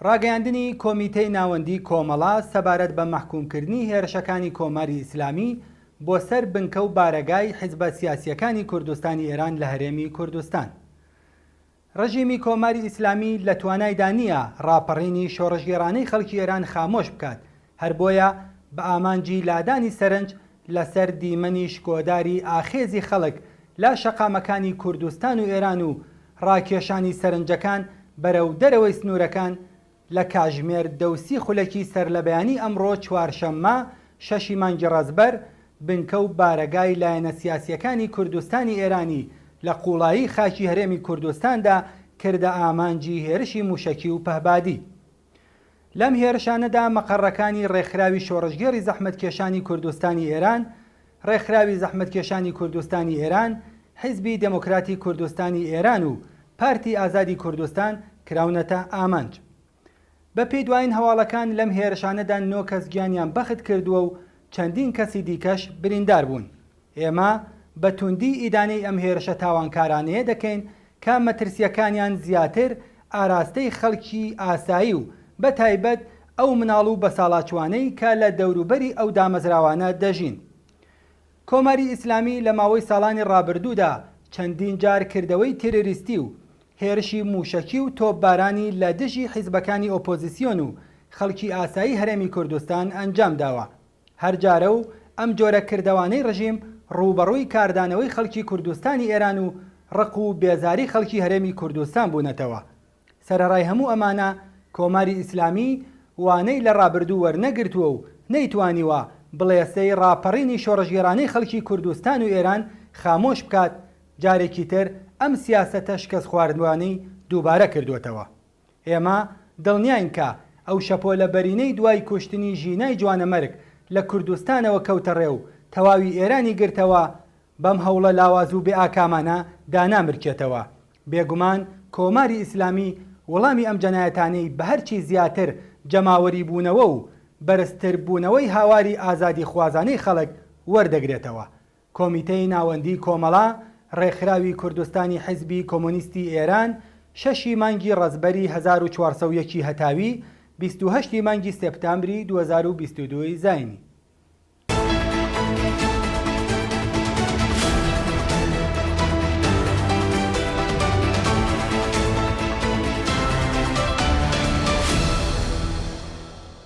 ڕاگەیاندنی کۆمیتەی ناوەندی کۆمەڵا سەبارەت بە مەحکومکردنی هێرشەکانی کۆماری ئیسلامی بۆ سەر بنکە و بارەگای حیزبە سیاسیەکانی کوردستانی ئێران لە هەرێمی کوردستان. ڕژیمی کۆماری ئیسلامی لە توانایدا نییە ڕاپەڕینی شۆڕژگێڕانەی خەڵکی ئێران خامۆش بکات، هەر بۆیە بە ئامانجی لادانی سەرنج لەسەر دیمەنی شکۆداری ئاخێزی خەڵک لە شەقامەکانی کوردستان و ئێران و ڕاکێشانی سەرنجەکان بەرەو دەرەوەی سنوورەکان لە کاژمێر دەوسی خولەکی سەر لە بەیانی ئەمڕۆ چوارشەممە 6 مانگی ڕەزبەر بنکە و بارەگای لایەنە سیاسیەکانی کوردستانی ئێرانی لە قوڵایی خاکی هەرێمی کوردستاندا کردە ئامانجی هێرشی موشەکی و پەهبادی. لەم هێرشانەدا مەقەڕەکانی ڕێکخراوی شۆڕژگێڕی زەحمەتکێشانی کوردستانی ئێران، ڕێکخراوی زەحمەتکێشانی کوردستانی ئێران، حیزبی دموکراتی کوردستانی ئێران و پارتی ئازادی کوردستان کراونەتە ئامانج. بە پێی دوایین هەواڵەکان لەم هێرشانەدا 9 کەس گیانیان بەخت کردووە و چەندین کەسی دیکەش بریندار بوون. ئێمە بە توندی ئیدانەی ئەم هێرشە تاوانکارانەیە دەکەین کە مەترسیەکانیان زیاتر ئاراستەی خەڵکی ئاسایی و بە تایبەت ئەو مناڵ و بەساڵاچوانەی کە لە دەوروبەری ئەو دامەزراوانە دەژین. کۆماری ئیسلامی لە ماوەی ساڵانی ڕابردوودا چەندین جار کردەوەی تێرۆریستی و هێرشی موشەکی و تۆپبارانی لە دژی حیزبەکانی ئۆپۆزیسیۆن و خەڵکی ئاسایی هەرێمی کوردستان ئەنجام داوە. هەر جارە و ئەم جۆرە کردەوانەی ڕژیم ڕوبەڕووی کاردانەوەی خەڵکی کوردستانی ئێران و ڕق و بێزاری خەڵکی هەرێمی کوردستان بوونەتەوە. سەرەڕای هەموو ئەمانە کۆماری ئیسلامی وانەی لە ڕابردوو وەرنەگرتووە و نەیتوانیوە بڵێسەی ڕاپەڕینی شۆڕژگێڕانەی خەڵکی کوردستان و ئێران خامۆش بکات. جارێکی تر ئەم سیاسەتە شکست خواردوانەی دووبارە کردوێتەوە. ئێمە دڵنیاین کە ئەو شەپۆلە بەرینەی دوای کوشتنی ژینای جوانەمەرگ لە کوردستانەوە کەوتە ڕێو تەواوی ئێرانی گرتەوە، بەم هەوڵە لاواز و بێ ئاکامانە دانامرکێتەوە. بێگومان کۆماری ئیسلامی وەڵامی ئەم جەنایەتانەی بە هەرچی زیاتر جەماوەری بوونەوە و بەرزتر بوونەوەی هاواری ئازادی خوازانەی خەڵک وەردەگرێتەوە. کۆمیتەی ناوەندی کۆمەڵا ڕێکخراوی کوردستانی حیزبی کۆمۆنیستی ئێران 6 مانگی ڕەزبەری 1401 هەتاوی 28 مانگی سێپتامبری 2022 زاینی